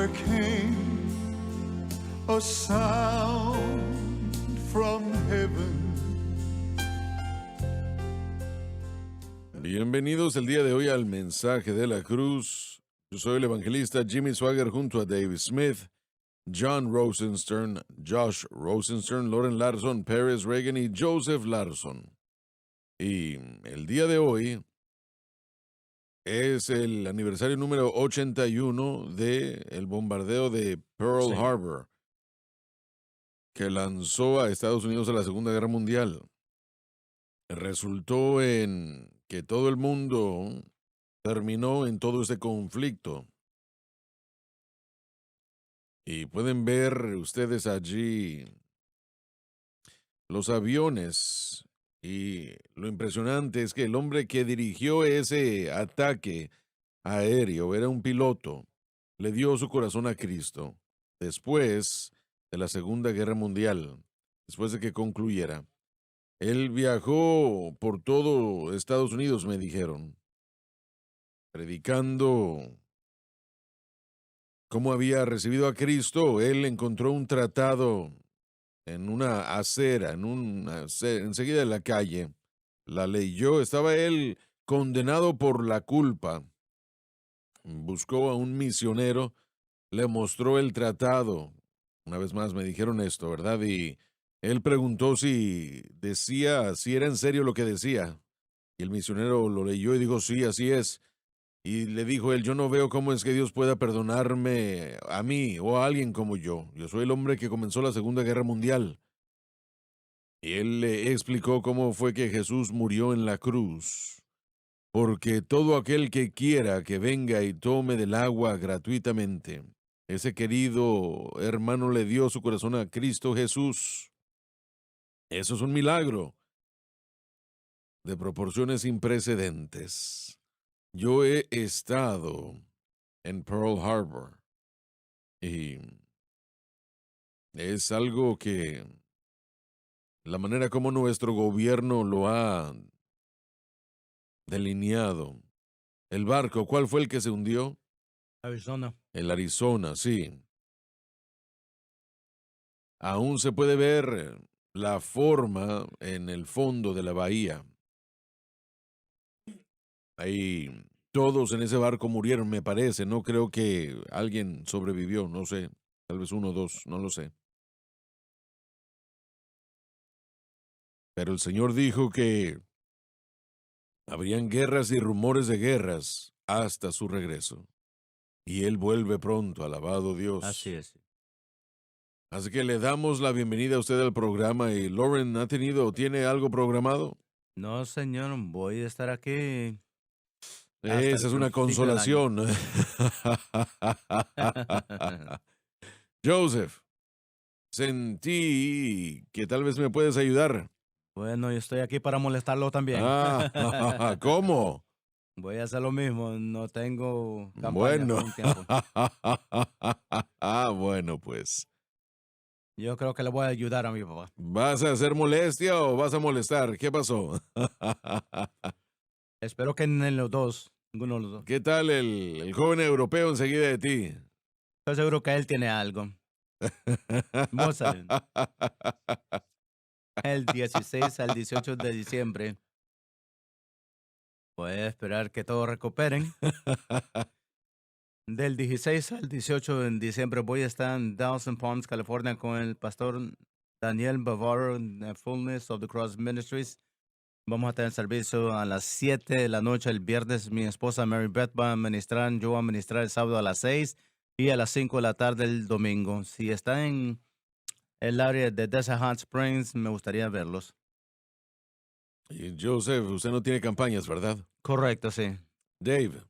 there came a sound from heaven. Bienvenidos el día de hoy al Mensaje de la Cruz. Yo soy el evangelista Jimmy Swagger junto a Dave Smith, John Rosenstern, Josh Rosenstern, Loren Larson, Perez Reagan y Joseph Larson. Y el día de hoy es el aniversario número 81 del bombardeo de Pearl Harbor, que lanzó a Estados Unidos a la Segunda Guerra Mundial. Resultó en que todo el mundo terminó en todo ese conflicto. Y pueden ver ustedes allí los aviones. Y lo impresionante es que el hombre que dirigió ese ataque aéreo era un piloto. Le dio su corazón a Cristo después de la Segunda Guerra Mundial, después de que concluyera. Él viajó por todo Estados Unidos, me dijeron, predicando cómo había recibido a Cristo. Él encontró un tratado en una acera, enseguida de la calle. La leyó, estaba él condenado por la culpa. Buscó a un misionero, le mostró el tratado. Una vez más me dijeron esto, ¿verdad? Y él preguntó si era en serio lo que decía. Y el misionero lo leyó y dijo, sí, así es. Y le dijo él, yo no veo cómo es que Dios pueda perdonarme a mí o a alguien como yo. Yo soy el hombre que comenzó la Segunda Guerra Mundial. Y él le explicó cómo fue que Jesús murió en la cruz. Porque todo aquel que quiera que venga y tome del agua gratuitamente, ese querido hermano le dio su corazón a Cristo Jesús. Eso es un milagro de proporciones sin precedentes. Yo he estado en Pearl Harbor y es algo que la manera como nuestro gobierno lo ha delineado. El barco, ¿cuál fue el que se hundió? Arizona. El Arizona, sí. Aún se puede ver la forma en el fondo de la bahía. Ahí todos en ese barco murieron, me parece. No creo que alguien sobrevivió, no sé. Tal vez uno o dos, no lo sé. Pero el Señor dijo que habrían guerras y rumores de guerras hasta su regreso. Y Él vuelve pronto, alabado Dios. Así es. Así que le damos la bienvenida a usted al programa. Y Lauren, ¿tiene algo programado? No, señor, voy a estar aquí. Esa es una consolación. Joseph, sentí que tal vez me puedes ayudar. Bueno, yo estoy aquí para molestarlo también. ¿Cómo? Voy a hacer lo mismo, no tengo campaña Bueno. por un tiempo. Bueno, pues. Yo creo que le voy a ayudar a mi papá. ¿Vas a hacer molestia o vas a molestar? ¿Qué pasó? Espero que en los dos, ninguno de los dos. ¿Qué tal el joven europeo enseguida de ti? Estoy seguro que él tiene algo. Vamos a ver. El 16 al 18 de diciembre. Voy a esperar que todos recuperen. Del 16 al 18 de diciembre voy a estar en Dawson Palms, California, con el pastor Daniel Bavaro de Fullness of the Cross Ministries. Vamos a tener servicio a las 7 de la noche el viernes. Mi esposa Mary Beth va a ministrar, yo voy a ministrar el sábado a las 6 y a las 5 de la tarde el domingo. Si está en el área de Desert Hot Springs, me gustaría verlos. Y Joseph, usted no tiene campañas, ¿verdad? Correcto, sí. Dave.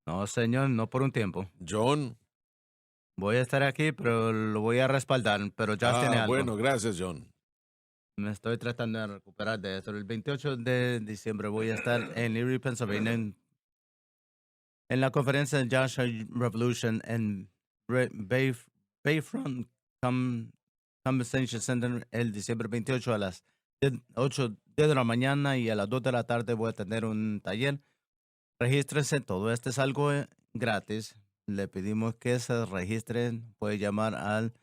No, señor, no por un tiempo. John. Voy a estar aquí, pero lo voy a respaldar, pero ya tiene algo. Bueno, gracias, John. Me estoy tratando de recuperar de esto. El 28 de diciembre voy a estar en Erie, Pennsylvania, en la conferencia de Joshua Revolution en Bayfront Convention Center el diciembre 28 a las 8 de la mañana y a las 2 de la tarde voy a tener un taller. Regístrense, todo esto es algo gratis. le pedimos que se registren. Puede llamar al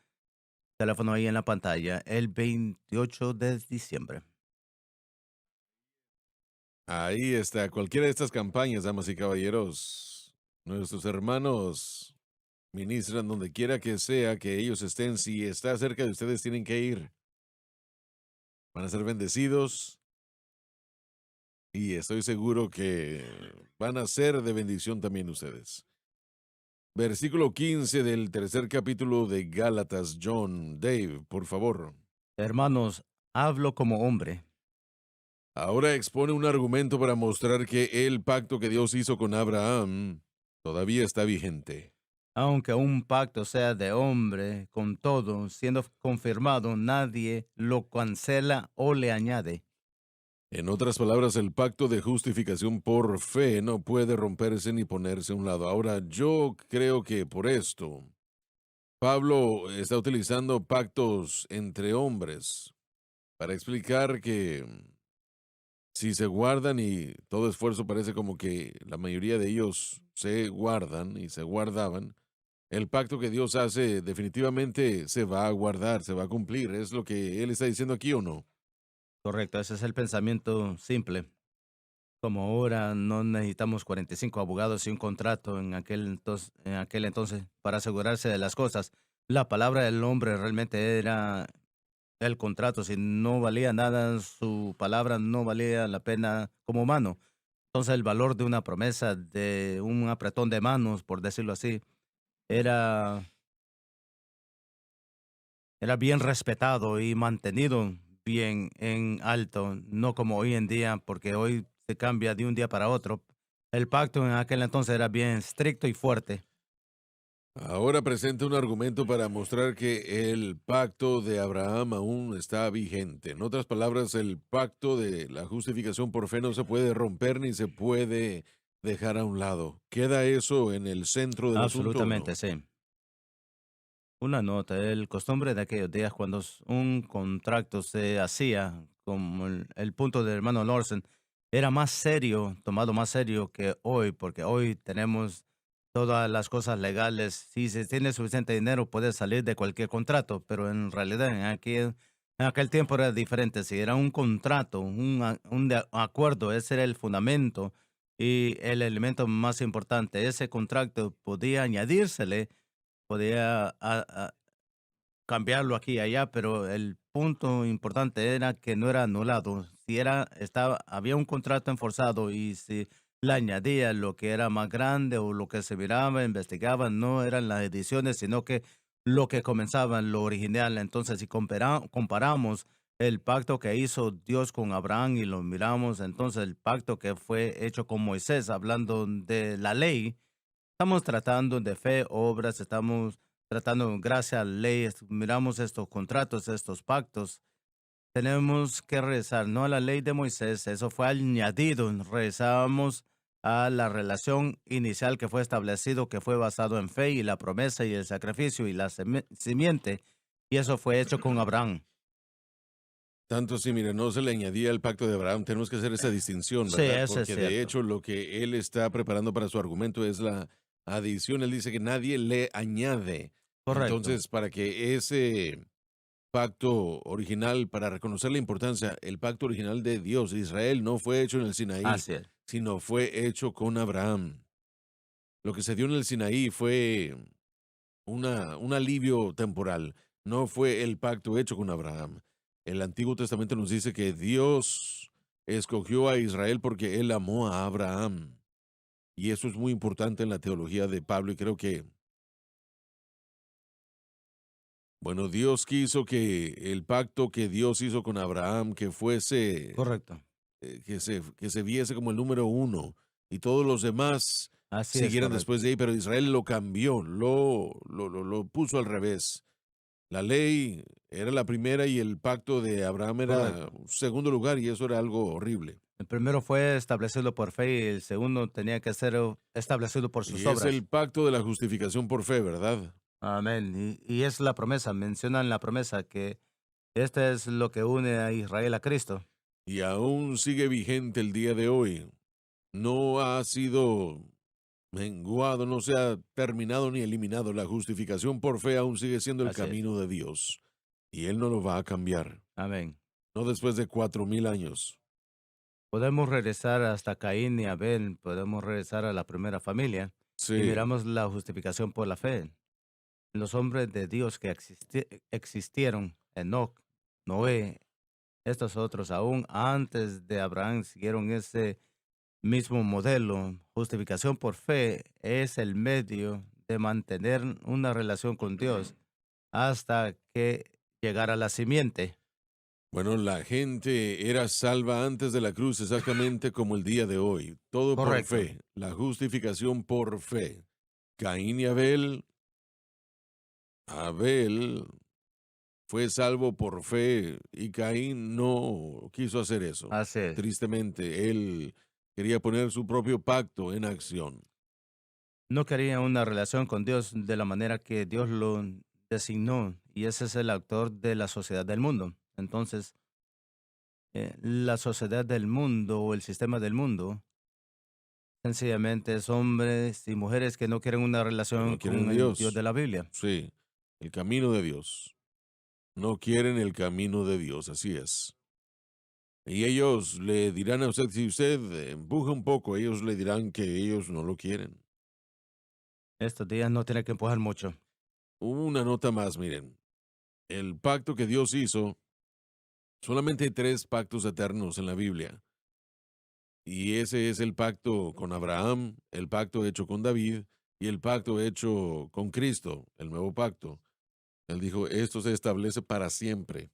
teléfono ahí en la pantalla el 28 de diciembre. Ahí está, cualquiera de estas campañas, damas y caballeros. Nuestros hermanos ministran donde quiera que sea que ellos estén. Si está cerca de ustedes, tienen que ir. Van a ser bendecidos y estoy seguro que van a ser de bendición también ustedes. Versículo 15 del tercer capítulo de Gálatas, John. Dave, por favor. Hermanos, hablo como hombre. Ahora expone un argumento para mostrar que el pacto que Dios hizo con Abraham todavía está vigente. Aunque un pacto sea de hombre, con todo, siendo confirmado, nadie lo cancela o le añade. En otras palabras, el pacto de justificación por fe no puede romperse ni ponerse a un lado. Ahora, yo creo que por esto, Pablo está utilizando pactos entre hombres para explicar que si se guardan y todo esfuerzo parece como que la mayoría de ellos se guardan y se guardaban, el pacto que Dios hace definitivamente se va a guardar, se va a cumplir. ¿Es lo que él está diciendo aquí o no? Correcto, ese es el pensamiento simple. Como ahora no necesitamos 45 abogados y un contrato en aquel entonces para asegurarse de las cosas. La palabra del hombre realmente era el contrato. Si no valía nada, su palabra no valía la pena como humano. Entonces el valor de una promesa, de un apretón de manos, por decirlo así, era, era bien respetado y mantenido bien en alto, no como hoy en día, porque hoy se cambia de un día para otro. El pacto en aquel entonces era bien estricto y fuerte. Ahora presenta un argumento para mostrar que el pacto de Abraham aún está vigente. En otras palabras, el pacto de la justificación por fe no se puede romper ni se puede dejar a un lado. ¿Queda eso en el centro del asunto o Absolutamente, no? sí. Una nota, el costumbre de aquellos días cuando un contrato se hacía, como el punto del hermano Lawson, era más serio, tomado más serio que hoy, porque hoy tenemos todas las cosas legales. Si se tiene suficiente dinero, puede salir de cualquier contrato, pero en realidad en aquel tiempo era diferente. Si era un contrato, acuerdo, ese era el fundamento y el elemento más importante. Ese contrato podía añadírsele, podía cambiarlo aquí y allá, pero el punto importante era que no era anulado. Si había un contrato enforzado y si le añadía lo que era más grande o lo que se miraba, investigaba, no eran las ediciones, sino que lo que comenzaba, lo original. Entonces, si comparamos el pacto que hizo Dios con Abraham y lo miramos, entonces el pacto que fue hecho con Moisés, hablando de la ley, estamos tratando de fe, obras, estamos tratando gracias a leyes, miramos estos contratos, estos pactos. Tenemos que rezar, no a la ley de Moisés, eso fue añadido. Rezamos a la relación inicial que fue establecido, que fue basado en fe y la promesa y el sacrificio y la simiente, y eso fue hecho con Abraham. Tanto si, mire, no se le añadía el pacto de Abraham, tenemos que hacer esa distinción, Sí, ¿verdad? eso es Porque de cierto. hecho lo que él está preparando para su argumento es la adición. Él dice que nadie le añade. Correcto. Entonces, para que ese pacto original, para reconocer la importancia, el pacto original de Dios, de Israel, no fue hecho en el Sinaí, Así es. sino fue hecho con Abraham. Lo que se dio en el Sinaí fue un alivio temporal, no fue el pacto hecho con Abraham. El Antiguo Testamento nos dice que Dios escogió a Israel porque él amó a Abraham. Y eso es muy importante en la teología de Pablo y creo que, bueno, Dios quiso que el pacto que Dios hizo con Abraham, que fuese, Correcto. que se viese como el número uno y todos los demás Así es siguieran correcto. después de ahí, pero Israel lo cambió, lo puso al revés. La ley era la primera y el pacto de Abraham era Correcto. un segundo lugar y eso era algo horrible. El primero fue establecido por fe y el segundo tenía que ser establecido por sus Y es obras. el pacto de la justificación por fe, ¿verdad? Amén. Y es la promesa, mencionan la promesa que este es lo que une a Israel a Cristo. Y aún sigue vigente el día de hoy. No ha sido menguado, no se ha terminado ni eliminado. La justificación por fe aún sigue siendo el Así es. camino de Dios. Y Él no lo va a cambiar. Amén. No después de 4000 años. Podemos regresar hasta Caín y Abel, podemos regresar a la primera familia y Sí, miramos la justificación por la fe. Los hombres de Dios que existieron, Enoc, Noé, estos otros aún antes de Abraham siguieron ese mismo modelo. Justificación por fe es el medio de mantener una relación con Dios hasta que llegara la simiente. bueno, la gente era salva antes de la cruz exactamente como el día de hoy. Todo por Correcto. fe. La justificación por fe. Caín y Abel. Abel fue salvo por fe y Caín no quiso hacer eso. Así es. Tristemente, él quería poner su propio pacto en acción. No quería una relación con Dios de la manera que Dios lo designó, y ese es el autor de la sociedad del mundo. Entonces, la sociedad del mundo o el sistema del mundo sencillamente es hombres y mujeres que no quieren una Que relación no quieren con el Dios Dios. de la Biblia. Sí, el camino de Dios. No quieren el camino de Dios, así es. Y ellos le dirán a usted, si usted empuja un poco, ellos le dirán que ellos no lo quieren. Estos días no tiene que empujar mucho. Una nota más, miren. El pacto que Dios hizo, solamente hay 3 pactos eternos en la Biblia. Y ese es el pacto con Abraham, el pacto hecho con David y el pacto hecho con Cristo, el nuevo pacto. Él dijo, esto se establece para siempre.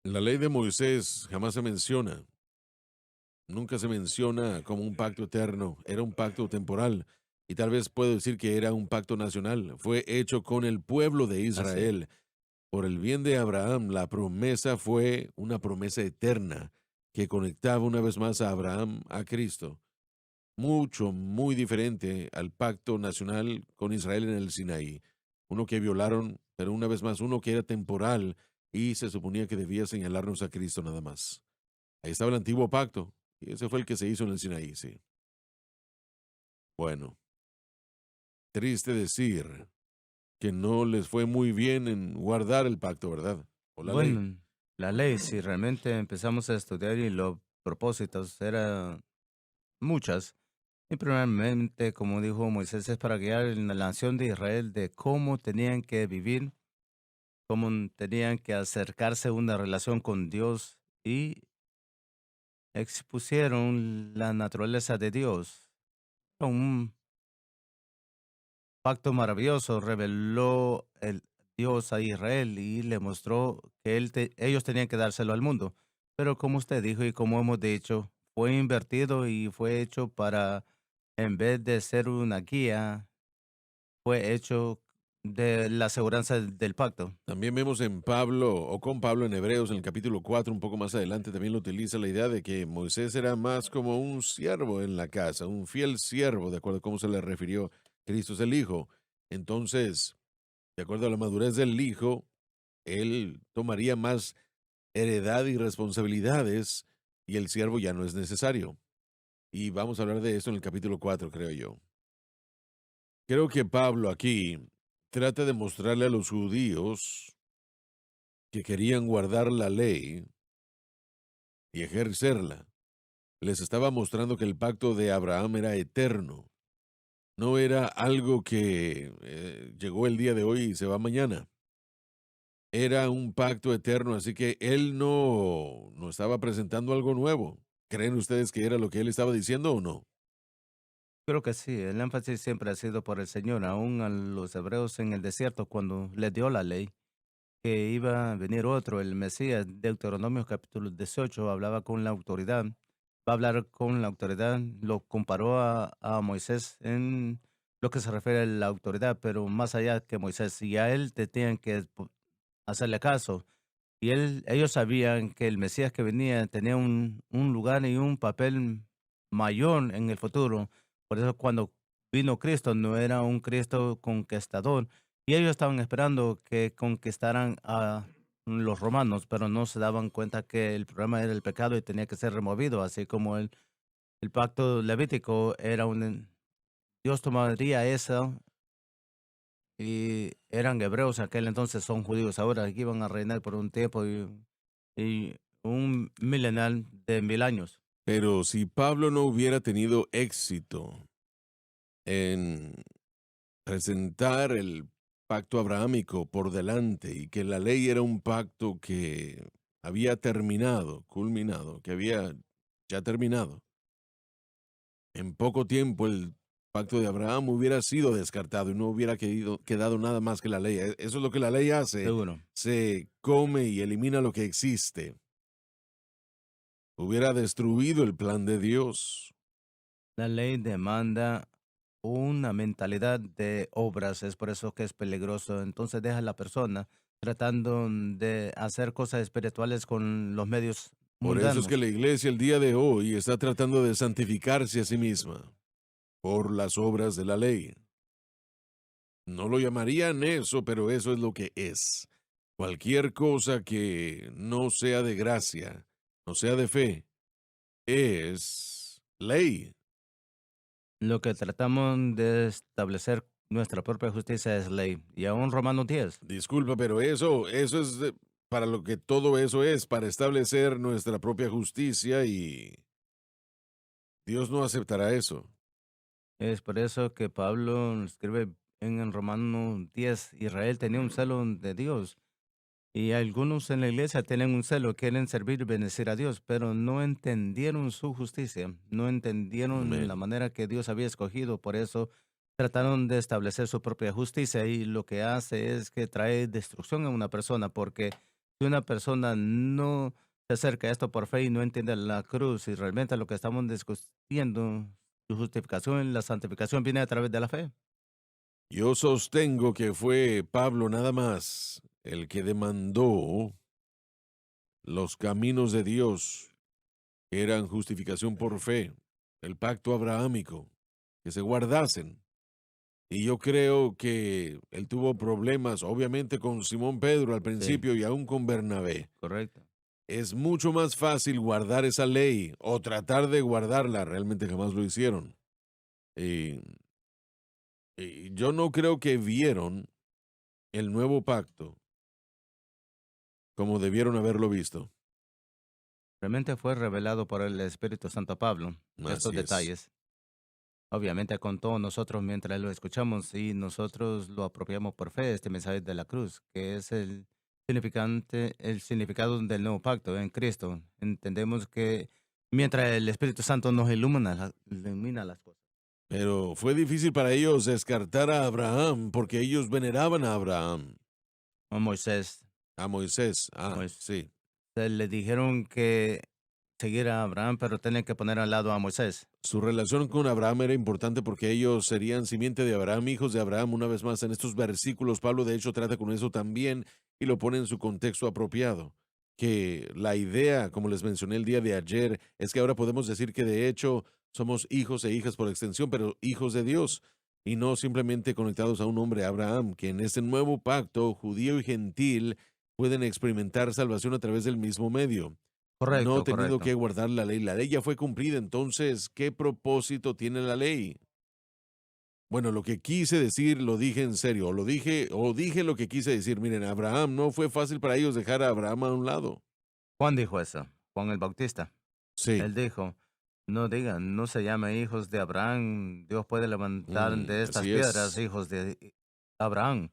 La ley de Moisés jamás se menciona, nunca se menciona como un pacto eterno, era un pacto temporal. Y tal vez puedo decir que era un pacto nacional. Fue hecho con el pueblo de Así. Israel. Por el bien de Abraham, la promesa fue una promesa eterna que conectaba una vez más a Abraham a Cristo. Mucho, muy diferente al pacto nacional con Israel en el Sinaí. Uno que violaron, pero una vez más, uno que era temporal y se suponía que debía señalarnos a Cristo nada más. Ahí estaba el antiguo pacto y ese fue el que se hizo en el Sinaí, sí. Bueno, triste decir que no les fue muy bien en guardar el pacto, ¿verdad? O la ley. Bueno, la ley, si realmente empezamos a estudiar y los propósitos eran muchas, y primeramente, como dijo Moisés, es para guiar en la nación de Israel de cómo tenían que vivir, cómo tenían que acercarse a una relación con Dios, y expusieron la naturaleza de Dios. Un pacto maravilloso reveló el Dios a Israel y le mostró que ellos tenían que dárselo al mundo. Pero como usted dijo y como hemos dicho, fue invertido y fue hecho para, en vez de ser una guía, fue hecho de la aseguranza del pacto. También vemos en Pablo, o con Pablo en Hebreos, en el capítulo 4, un poco más adelante, también lo utiliza la idea de que Moisés era más como un siervo en la casa, un fiel siervo, de acuerdo a cómo se le refirió. Cristo es el Hijo. Entonces, de acuerdo a la madurez del Hijo, él tomaría más heredad y responsabilidades y el siervo ya no es necesario. Y vamos a hablar de esto en el capítulo 4, creo yo. Creo que Pablo aquí trata de mostrarle a los judíos que querían guardar la ley y ejercerla. Les estaba mostrando que el pacto de Abraham era eterno. No era algo que llegó el día de hoy y se va mañana. Era un pacto eterno, así que él no estaba presentando algo nuevo. ¿Creen ustedes que era lo que él estaba diciendo o no? Creo que sí, el énfasis siempre ha sido por el Señor, aún a los hebreos en el desierto cuando les dio la ley, que iba a venir otro, el Mesías. Deuteronomio capítulo 18 hablaba con la autoridad, va a hablar con la autoridad, lo comparó a Moisés en lo que se refiere a la autoridad, pero más allá que Moisés, y a él te tenían que hacerle caso. Y ellos sabían que el Mesías que venía tenía un lugar y un papel mayor en el futuro. Por eso cuando vino Cristo no era un Cristo conquistador. Y ellos estaban esperando que conquistaran a los romanos, pero no se daban cuenta que el problema era el pecado y tenía que ser removido, así como el pacto levítico era Dios tomaría eso y eran hebreos en aquel entonces, son judíos ahora, aquí iban a reinar por un tiempo y un milenal de 1000 años. Pero si Pablo no hubiera tenido éxito en presentar el pacto abrahámico por delante y que la ley era un pacto que había terminado, culminado, que había ya terminado, en poco tiempo el pacto de Abraham hubiera sido descartado y no hubiera quedado nada más que la ley. Eso es lo que la ley hace. Seguro. Se come y elimina lo que existe. Hubiera destruido el plan de Dios. La ley demanda una mentalidad de obras, es por eso que es peligroso. Entonces deja a la persona tratando de hacer cosas espirituales con los medios Por eso es que mundanos. la iglesia el día de hoy está tratando de santificarse a sí misma por las obras de la ley. No lo llamarían eso, pero eso es lo que es. Cualquier cosa que no sea de gracia, no sea de fe, es ley. Lo que tratamos de establecer nuestra propia justicia es ley. Y aún Romanos 10. Disculpa, pero eso es para lo que todo eso es, para establecer nuestra propia justicia y Dios no aceptará eso. Es por eso que Pablo escribe en Romanos 10, Israel tenía un celo de Dios. Y algunos en la iglesia tienen un celo, quieren servir y bendecir a Dios, pero no entendieron su justicia, no entendieron la Amén. manera que Dios había escogido, por eso trataron de establecer su propia justicia y lo que hace es que trae destrucción a una persona, porque si una persona no se acerca a esto por fe y no entiende la cruz y realmente lo que estamos discutiendo, su justificación, la santificación viene a través de la fe. Yo sostengo que fue Pablo nada más el que demandó los caminos de Dios, que eran justificación por fe, el pacto abrahámico, que se guardasen. Y yo creo que él tuvo problemas, obviamente, con Simón Pedro al Sí, principio y aún con Bernabé. correcto. Es mucho más fácil guardar esa ley o tratar de guardarla, realmente jamás lo hicieron. Y, y yo no creo que vieron el nuevo pacto como debieron haberlo visto. Realmente fue revelado por el Espíritu Santo a Pablo, estos Así es. detalles. Obviamente con todos nosotros mientras lo escuchamos y nosotros lo apropiamos por fe, este mensaje de la cruz, que es el significado del nuevo pacto en Cristo. Entendemos que mientras el Espíritu Santo nos ilumina, ilumina las cosas. Pero fue difícil para ellos descartar a Abraham porque ellos veneraban a Abraham, A Moisés, a Moisés. Moisés Sí. le dijeron que seguir a Abraham, pero tenían que poner al lado a Moisés. Su relación con Abraham era importante porque ellos serían simiente de Abraham, hijos de Abraham. Una vez más, en estos versículos, Pablo de hecho trata con eso también y lo pone en su contexto apropiado. Que la idea, como les mencioné el día de ayer, es que ahora podemos decir que de hecho somos hijos e hijas por extensión, pero hijos de Dios y no simplemente conectados a un hombre, Abraham, que en este nuevo pacto, judío y gentil, pueden experimentar salvación a través del mismo medio no Correcto, teniendo correcto. que guardar la ley. La ley ya fue cumplida, entonces, ¿qué propósito tiene la ley? Bueno, lo que quise decir lo dije en serio, o dije lo que quise decir. Miren, Abraham no fue fácil para ellos dejar a Abraham a un lado. Juan dijo eso, Juan el Bautista. Sí, Él dijo, no digan, no se llame hijos de Abraham, Dios puede levantar de estas así piedras es. hijos de Abraham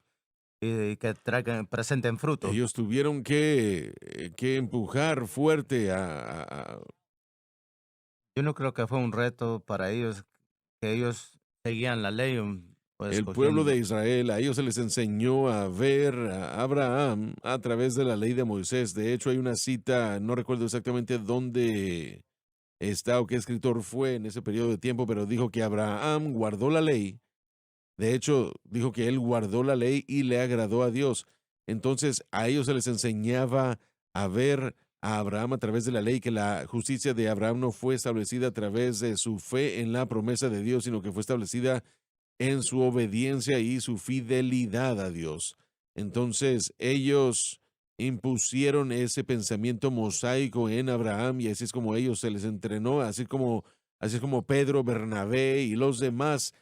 y que traigan, presenten fruto. Ellos tuvieron que empujar fuerte Yo no creo que fue un reto para ellos, que ellos seguían la ley, pues el pueblo de cogiendo. Israel. A ellos se les enseñó a ver a Abraham a través de la ley de Moisés. De hecho, hay una cita, no recuerdo exactamente dónde está o qué escritor fue en ese periodo de tiempo, pero dijo que Abraham guardó la ley. De hecho, dijo que él guardó la ley y le agradó a Dios. Entonces, a ellos se les enseñaba a ver a Abraham a través de la ley, que la justicia de Abraham no fue establecida a través de su fe en la promesa de Dios, sino que fue establecida en su obediencia y su fidelidad a Dios. Entonces, ellos impusieron ese pensamiento mosaico en Abraham y así es como ellos se les entrenó, así es como Pedro, Bernabé y los demás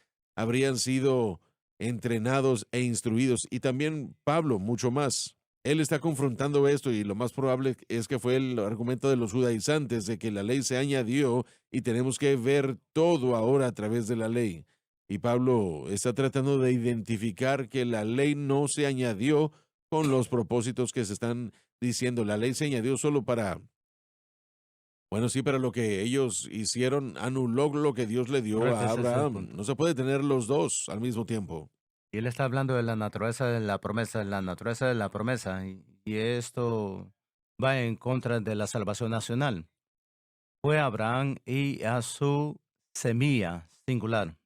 habrían sido entrenados e instruidos. Y también Pablo, mucho más. Él está confrontando esto y lo más probable es que fue el argumento de los judaizantes de que la ley se añadió y tenemos que ver todo ahora a través de la ley. Y Pablo está tratando de identificar que la ley no se añadió con los propósitos que se están diciendo. La ley se añadió solo para, bueno, sí, para lo que ellos hicieron, anuló lo que Dios le dio Correcto, a ese es el Abraham. punto. No se puede tener los dos al mismo tiempo. Y él está hablando de la naturaleza de la promesa, la naturaleza de la promesa, y esto va en contra de la salvación nacional. Fue a Abraham y a su semilla singular.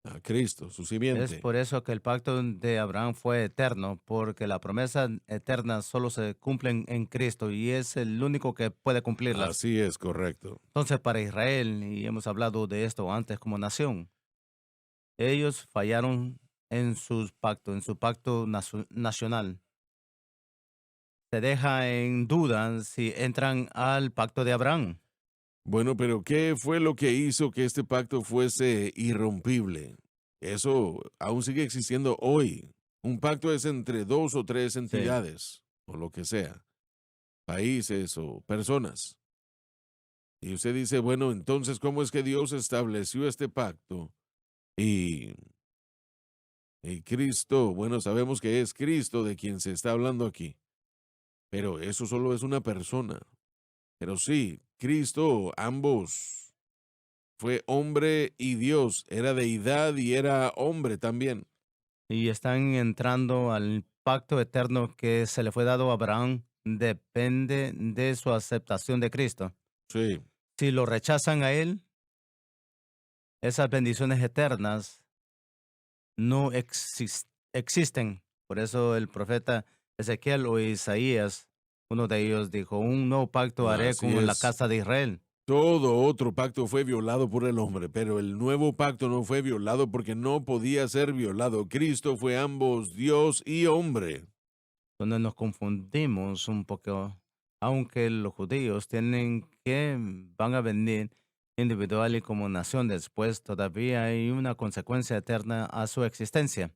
A Cristo, su Es simiente. por eso que el pacto de Abraham fue eterno, porque la promesa eterna solo se cumple en Cristo y es el único que puede cumplirlas. Así es, correcto. Entonces, para Israel, y hemos hablado de esto antes como nación, ellos fallaron en sus pactos, en su pacto nacional. Se deja en duda si entran al pacto de Abraham. Bueno, pero ¿qué fue lo que hizo que este pacto fuese irrompible? Eso aún sigue existiendo hoy. Un pacto es entre dos o tres Sí. entidades, o lo que sea, países o personas. Y usted dice, bueno, entonces, ¿cómo es que Dios estableció este pacto? Y, y Cristo, bueno, sabemos que es Cristo de quien se está hablando aquí, pero eso solo es una persona. Pero sí, Cristo, ambos, fue hombre y Dios, era deidad y era hombre también. Y están entrando al pacto eterno que se le fue dado a Abraham. Depende de su aceptación de Cristo. Sí, Si lo rechazan a él, esas bendiciones eternas no existen. Por eso el profeta Ezequiel o Isaías, uno de ellos dijo, un nuevo pacto haré así con la es. casa de Israel. Todo otro pacto fue violado por el hombre, pero el nuevo pacto no fue violado porque no podía ser violado. Cristo fue ambos Dios y hombre. Donde nos confundimos un poco, aunque los judíos tienen que van a venir individual y como nación después, todavía hay una consecuencia eterna a su existencia.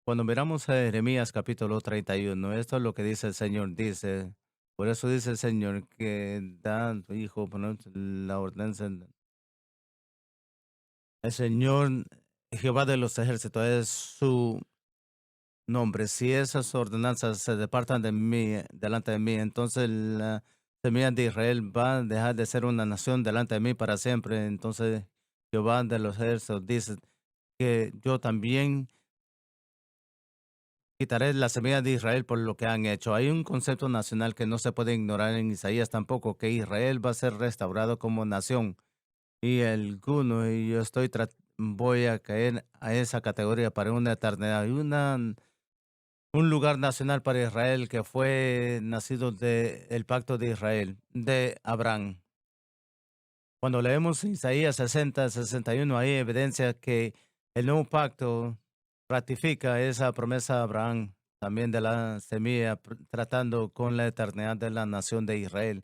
Cuando miramos a Jeremías capítulo 31, esto es lo que dice el Señor, dice, por eso dice el Señor que da a tu hijo poner la ordenanza. El Señor Jehová de los ejércitos es su nombre. Si esas ordenanzas se departan de mí, delante de mí, entonces la semilla de Israel va a dejar de ser una nación delante de mí para siempre. Entonces Jehová de los ejércitos dice que yo también quitaré la semilla de Israel por lo que han hecho. Hay un concepto nacional que no se puede ignorar en Isaías tampoco, que Israel va a ser restaurado como nación. Y alguno, y yo voy a caer a esa categoría para una eternidad. Hay un lugar nacional para Israel que fue nacido del pacto de Israel, de Abraham. Cuando leemos Isaías 60-61, hay evidencia que el nuevo pacto ratifica esa promesa a Abraham, también de la semilla, tratando con la eternidad de la nación de Israel.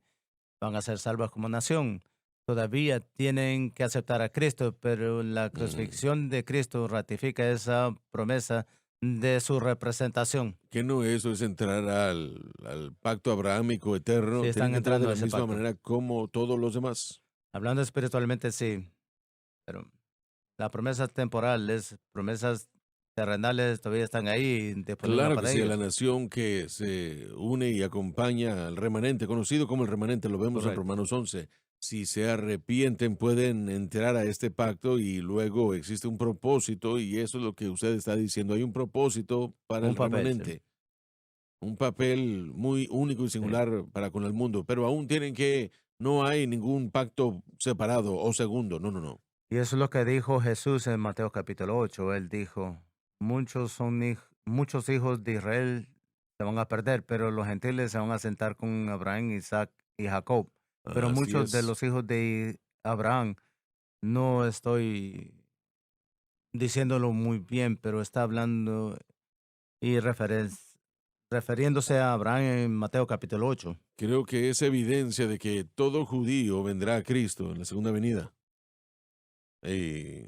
Van a ser salvas como nación. Todavía tienen que aceptar a Cristo, pero la Mm, crucifixión de Cristo ratifica esa promesa de su representación. ¿Qué no eso es entrar al pacto abrahámico Sí eterno? Tienen están que entrar de entrando a la ese misma pacto. manera como todos los demás. Hablando espiritualmente, sí, pero la promesa temporal, promesas terrenales todavía están ahí disponibles Claro que para sí, a la ellos. nación que se une y acompaña al remanente, conocido como el remanente, lo vemos en Correcto. Romanos 11. Si se arrepienten, pueden entrar a este pacto y luego existe un propósito, y eso es lo que usted está diciendo. Hay un propósito para Un el papel, sí. remanente, un papel muy único y Sí. singular para con el mundo, pero aún tienen que, no hay ningún pacto separado o segundo, no, no, no. Y eso es lo que dijo Jesús en Mateo capítulo 8. Él dijo, muchos hijos de Israel se van a perder, pero los gentiles se van a sentar con Abraham, Isaac y Jacob. Pero Así muchos de es. los hijos de Abraham, no estoy diciéndolo muy bien, pero está hablando y refiriéndose a Abraham en Mateo capítulo 8. Creo que es evidencia de que todo judío vendrá a Cristo en la segunda venida. Y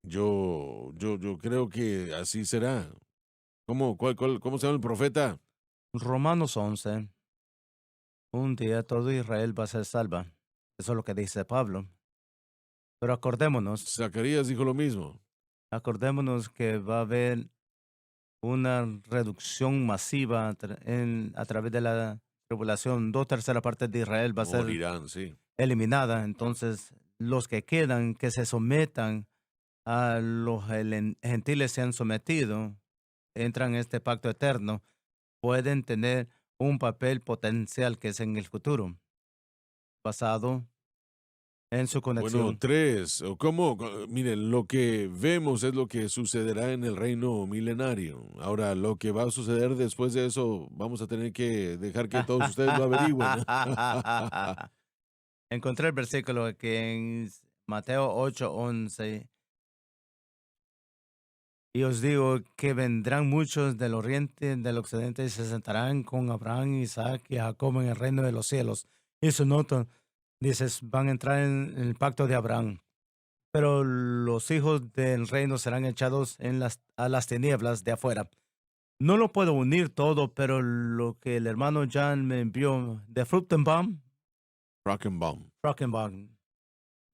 Yo creo que así será. ¿Cómo se llama el profeta? Romanos 11, un día todo Israel va a ser salva. Eso es lo que dice Pablo. Pero Zacarías dijo lo mismo. acordémonos que va a haber una reducción masiva a través de la tribulación. Dos terceras partes de Israel va a ser Morirán, sí. eliminada. Entonces, los que quedan, que se sometan a los gentiles se han sometido, entran en este pacto eterno, pueden tener un papel potencial que es en el futuro, basado en su Bueno, conexión. tres. O ¿cómo? Miren, lo que vemos es lo que sucederá en el reino milenario. Ahora, lo que va a suceder después de eso, vamos a tener que dejar que todos ustedes lo averigüen. Encontré el versículo que en Mateo 8:11, y os digo que vendrán muchos del oriente, del occidente, y se sentarán con Abraham, Isaac y Jacob en el reino de los cielos. Y su nota, dices, van a entrar en el pacto de Abraham. Pero los hijos del reino serán echados a las tinieblas de afuera. No lo puedo unir todo, pero lo que el hermano Jan me envió de Fruchtenbaum, Rockenbaum. Fruchtenbaum,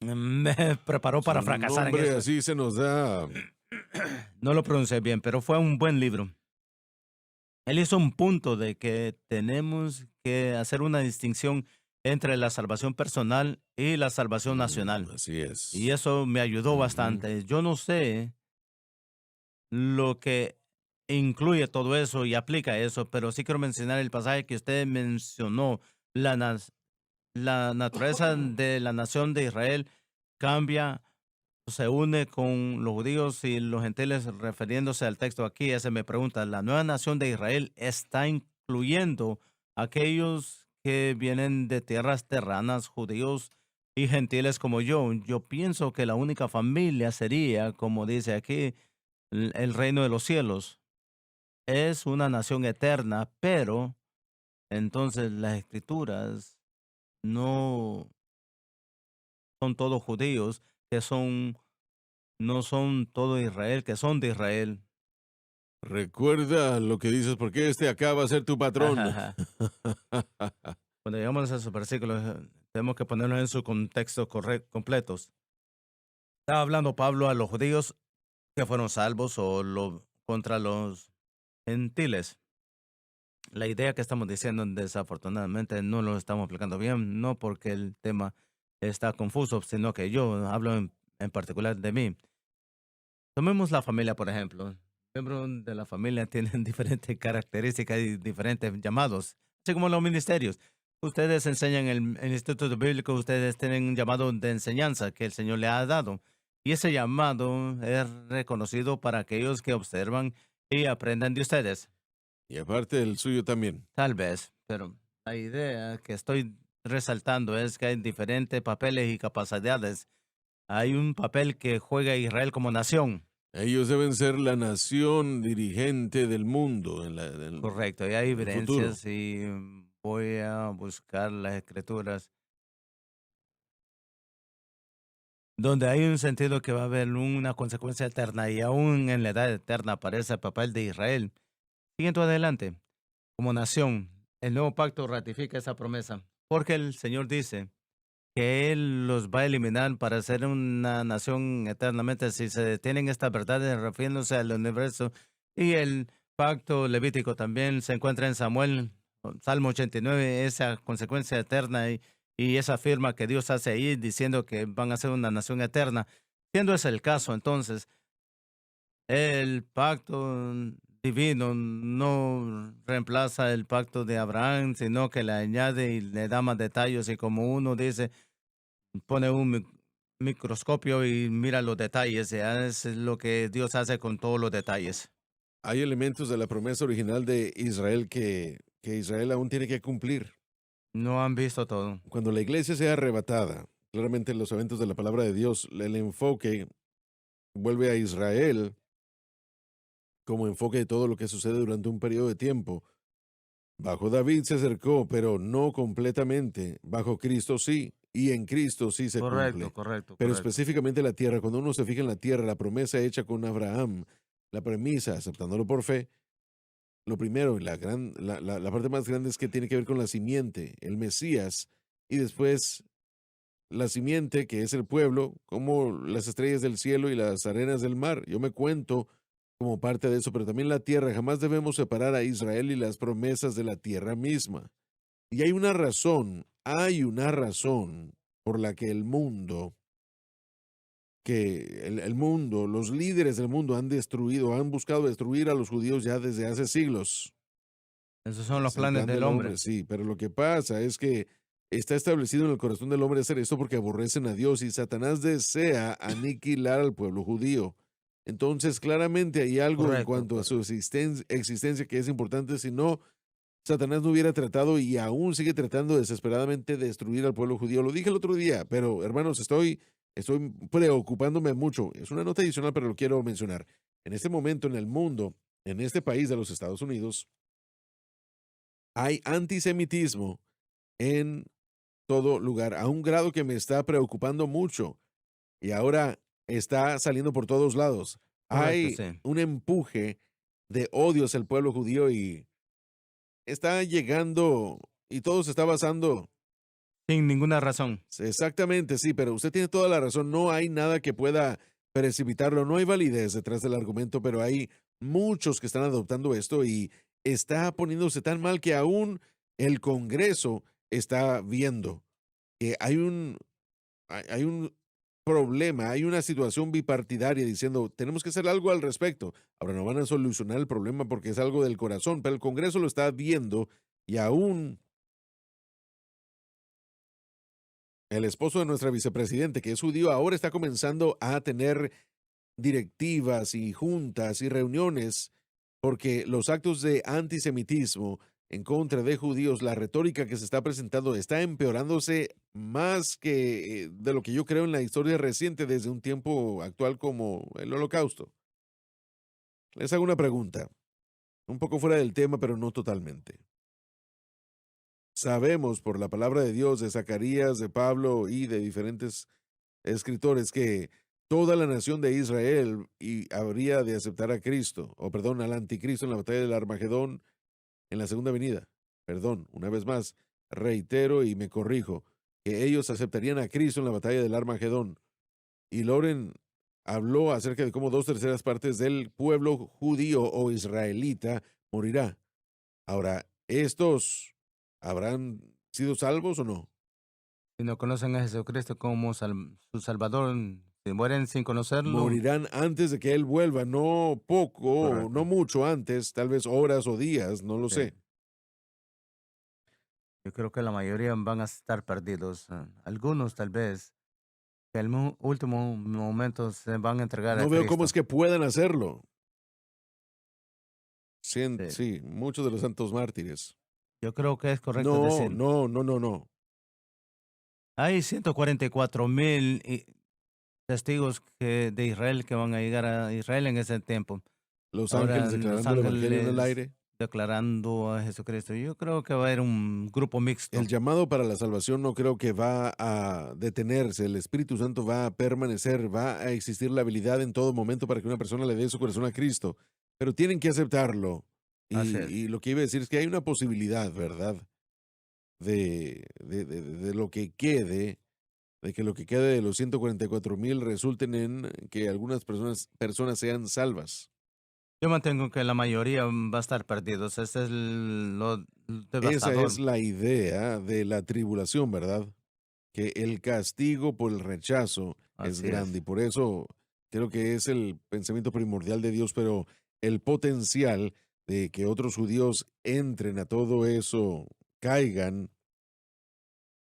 me preparó para Su fracasar en nombre esto. así se nos da. No lo pronuncié bien, pero fue un buen libro. Él hizo un punto de que tenemos que hacer una distinción entre la salvación personal y la salvación nacional. Así Y es. eso me ayudó Ujú. bastante. Yo no sé lo que incluye todo eso y aplica eso, pero sí quiero mencionar el pasaje que usted mencionó. La, nas- la naturaleza de la nación de Israel cambia, se une con los judíos y los gentiles, refiriéndose al texto aquí. Ese me pregunta, ¿la nueva nación de Israel está incluyendo aquellos que vienen de tierras terranas, judíos y gentiles como yo? Yo pienso que la única familia sería, como dice aquí, el reino de los cielos. Es una nación eterna, pero entonces las escrituras no son todos judíos, que son, no son todo Israel, que son de Israel. Recuerda lo que dices, porque este acá va a ser tu patrón. Cuando llegamos a esos versículos, tenemos que ponerlos en su contexto completos. Estaba hablando Pablo a los judíos que fueron salvos o contra los gentiles. La idea que estamos diciendo, desafortunadamente, no lo estamos aplicando bien, no porque el tema está confuso, sino que yo hablo en particular de mí. Tomemos la familia, por ejemplo. Miembros de la familia tienen diferentes características y diferentes llamados, así como los ministerios. Ustedes enseñan en el Instituto Bíblico, ustedes tienen un llamado de enseñanza que el Señor le ha dado. Y ese llamado es reconocido para aquellos que observan y aprendan de ustedes. Y aparte el suyo también. Tal vez, pero la idea que estoy resaltando es que hay diferentes papeles y capacidades. Hay un papel que juega Israel como nación. Ellos deben ser la nación dirigente del mundo Correcto, y hay en el futuro. evidencias y voy a buscar las escrituras donde hay un sentido que va a haber una consecuencia eterna y aún en la edad eterna aparece el papel de Israel. Siguiendo adelante, como nación, el nuevo pacto ratifica esa promesa, porque el Señor dice que Él los va a eliminar para ser una nación eternamente si se detienen estas verdades refiriéndose al universo. Y el pacto levítico también se encuentra en Samuel, Salmo 89, esa consecuencia eterna y esa firma que Dios hace ahí diciendo que van a ser una nación eterna. Siendo ese el caso, entonces, el pacto divino no reemplaza el pacto de Abraham, sino que le añade y le da más detalles y como uno dice, pone un microscopio y mira los detalles. Es lo que Dios hace con todos los detalles. Hay elementos de la promesa original de Israel que Israel aún tiene que cumplir. No han visto todo. Cuando la iglesia sea arrebatada, claramente en los eventos de la palabra de Dios, el enfoque vuelve a Israel como enfoque de todo lo que sucede durante un periodo de tiempo. Bajo David se acercó, pero no completamente. Bajo Cristo sí. y en Cristo sí se Correcto, cumple. correcto, Pero correcto. específicamente la tierra, cuando uno se fija en la tierra, la promesa hecha con Abraham, la premisa, aceptándolo por fe, lo primero, la parte más grande es que tiene que ver con la simiente, el Mesías, y después la simiente, que es el pueblo, como las estrellas del cielo y las arenas del mar. Yo me cuento como parte de eso, pero también la tierra. Jamás debemos separar a Israel y las promesas de la tierra misma. Y hay una razón por la que el mundo, los líderes del mundo han buscado destruir a los judíos ya desde hace siglos. Esos son los Es el planes plan del del hombre, hombre. sí, pero lo que pasa es que está establecido en el corazón del hombre hacer esto porque aborrecen a Dios y Satanás desea aniquilar al pueblo judío. Entonces, claramente hay algo en Correcto, cuanto a su correcto. existencia que es importante, si no, Satanás no hubiera tratado y aún sigue tratando desesperadamente de destruir al pueblo judío. Lo dije el otro día, pero hermanos, estoy preocupándome mucho. Es una nota adicional, pero lo quiero mencionar. En este momento en el mundo, en este país de los Estados Unidos, hay antisemitismo en todo lugar, a un grado que me está preocupando mucho y ahora está saliendo por todos lados. Correcto, Hay sí. un empuje de odio hacia el pueblo judío y está llegando y todo se está basando. Sin ninguna razón. Exactamente, sí, pero usted tiene toda la razón. No hay nada que pueda precipitarlo. No hay validez detrás del argumento, pero hay muchos que están adoptando esto y está poniéndose tan mal que aún el Congreso está viendo que hay un problema, hay una situación bipartidaria diciendo, tenemos que hacer algo al respecto. Ahora no van a solucionar el problema porque es algo del corazón, pero el Congreso lo está viendo y aún el esposo de nuestra vicepresidente, que es judío, ahora está comenzando a tener directivas y juntas y reuniones porque los actos de antisemitismo en contra de judíos, la retórica que se está presentando está empeorándose más que de lo que yo creo en la historia reciente desde un tiempo actual como el Holocausto. Les hago una pregunta, un poco fuera del tema, pero no totalmente. Sabemos por la palabra de Dios, de Zacarías, de Pablo y de diferentes escritores que toda la nación de Israel habría de aceptar a Cristo, o perdón, al anticristo en la batalla del Armagedón en la segunda venida. Perdón, una vez más, reitero y me corrijo, que ellos aceptarían a Cristo en la batalla del Armagedón. Y Loren habló acerca de cómo 2/3 partes del pueblo judío o israelita morirá. Ahora, ¿estos habrán sido salvos o no? Si no conocen a Jesucristo como su Salvador, si mueren sin conocerlo, Morirán antes de que Él vuelva, no poco, no correcto. mucho antes, tal vez horas o días, no lo Sí. sé. Yo creo que la mayoría van a estar perdidos. Algunos tal vez, que al último momento se van a entregar a No veo cómo es Cristo. que puedan hacerlo. Sí. Sí, muchos de los santos mártires. Yo creo que es correcto No, decir, no, no, no, no. hay 144,000 testigos de Israel que van a llegar a Israel en ese tiempo. Los Ahora ángeles Los declarando el evangelio en el Ángeles aire. declarando a Jesucristo. Yo creo que va a haber un grupo El mixto. llamado para la salvación no creo que va a detenerse. El Espíritu Santo va a permanecer, va a existir la habilidad en todo momento para que una persona le dé su corazón a Cristo. Pero tienen que aceptarlo. Así es. Y lo que iba a decir es que hay una posibilidad, ¿verdad? De lo que quede, de que lo que quede de los 144,000 resulten en que algunas personas sean salvas. Yo mantengo que la mayoría va a estar perdidos. Ese es lo Esa es devastador. la idea de la tribulación, ¿verdad? Que el castigo por el rechazo es Así grande es. y por eso creo que es el pensamiento primordial de Dios, pero el potencial de que otros judíos entren a todo eso, caigan,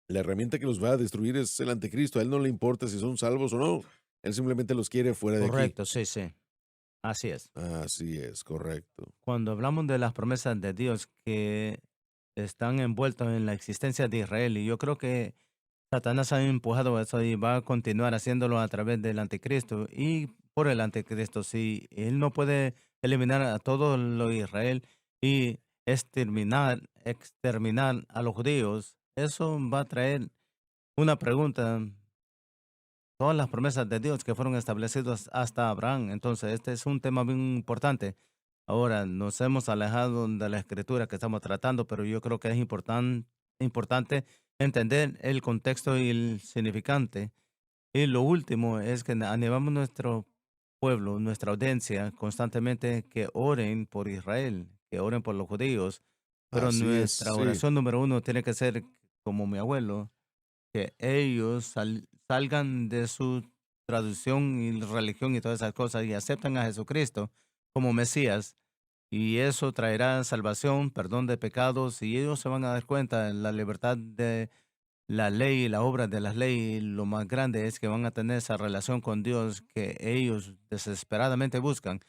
la herramienta que los va a destruir es el anticristo. A él no le importa si son salvos o no. Él simplemente los quiere fuera de aquí. Correcto, sí, sí. Así es. Así es, correcto. Cuando hablamos de las promesas de Dios que están envueltas en la existencia de Israel, y yo creo que Satanás ha empujado eso y va a continuar haciéndolo a través del anticristo y por el anticristo. Si él no puede eliminar a todo lo de Israel y exterminar a los judíos, eso va a traer Una pregunta, todas las promesas de Dios que fueron establecidas hasta Abraham. Entonces, este es un tema bien importante. Ahora, nos hemos alejado de la escritura que estamos tratando, pero yo creo que es importante entender el contexto y el significante. Y lo último es que animamos nuestro pueblo, nuestra audiencia, constantemente que oren por Israel, que oren por los judíos, pero Así es, nuestra sí. oración número uno tiene que ser como mi abuelo, que ellos salgan de su tradición y religión y todas esas cosas y aceptan a Jesucristo como Mesías. Y eso traerá salvación, perdón de pecados, y ellos se van a dar cuenta de la libertad de la ley y la obra de las leyes. Lo más grande es que van a tener esa relación con Dios que ellos desesperadamente buscan.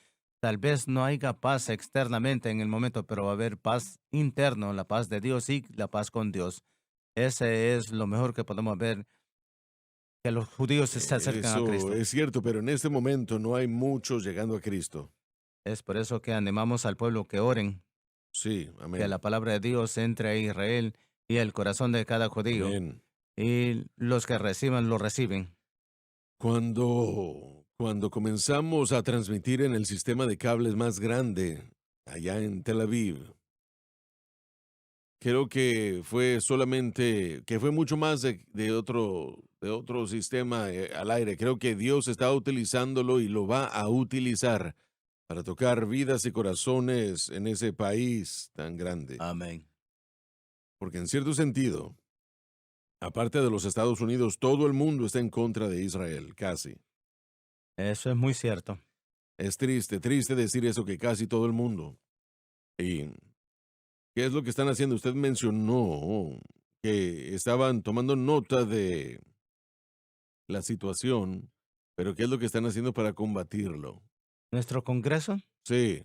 Tal vez no haya paz externamente en el momento, pero va a haber paz interno, la paz de Dios y la paz con Dios. Ese es lo mejor que podemos ver, que los judíos se acercan a Eso Cristo. es cierto, pero en este momento no hay muchos llegando a Cristo. Es por eso que animamos al pueblo que oren, Sí, que amén. la palabra de Dios entre a Israel y el corazón de cada judío, Amén. y los que reciban lo reciben. Cuando comenzamos a transmitir en el sistema de cables más grande, allá en Tel Aviv, creo que fue mucho más de otro sistema al aire. Creo que Dios está utilizándolo y lo va a utilizar para tocar vidas y corazones en ese país tan grande. Amén. Porque en cierto sentido, aparte de los Estados Unidos, todo el mundo está en contra de Israel, casi. Eso es muy cierto. Es triste, triste decir eso, que casi todo el mundo. ¿Y qué es lo que están haciendo? Usted mencionó que estaban tomando nota de la situación, pero ¿qué es lo que están haciendo para combatirlo? Nuestro Congreso, Sí,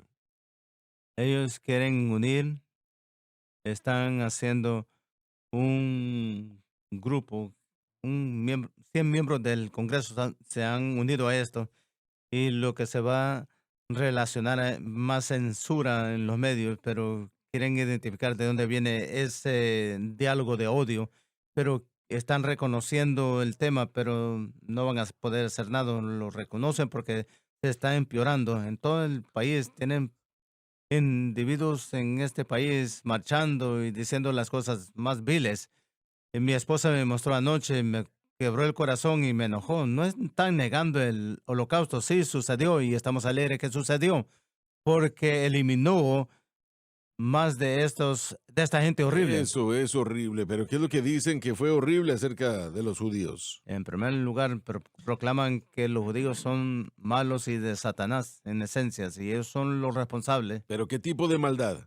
ellos quieren unir, están haciendo un grupo, 100 miembros del Congreso se han unido a esto, y lo que se va a relacionar a más censura en los medios, pero quieren identificar de dónde viene ese diálogo de odio, pero están reconociendo el tema, pero no van a poder hacer nada, lo reconocen porque se está empeorando. En todo el país tienen individuos en este país marchando y diciendo las cosas más viles. Y mi esposa me mostró anoche, me quebró el corazón y me enojó. No están negando el holocausto, sí sucedió y estamos alegres que sucedió, porque eliminó más de esta gente horrible. eso es horrible, pero ¿qué es lo que dicen que fue horrible acerca de los judíos? En primer lugar, proclaman que los judíos son malos y de Satanás en esencia, y ellos son los responsables. ¿Pero qué tipo de maldad?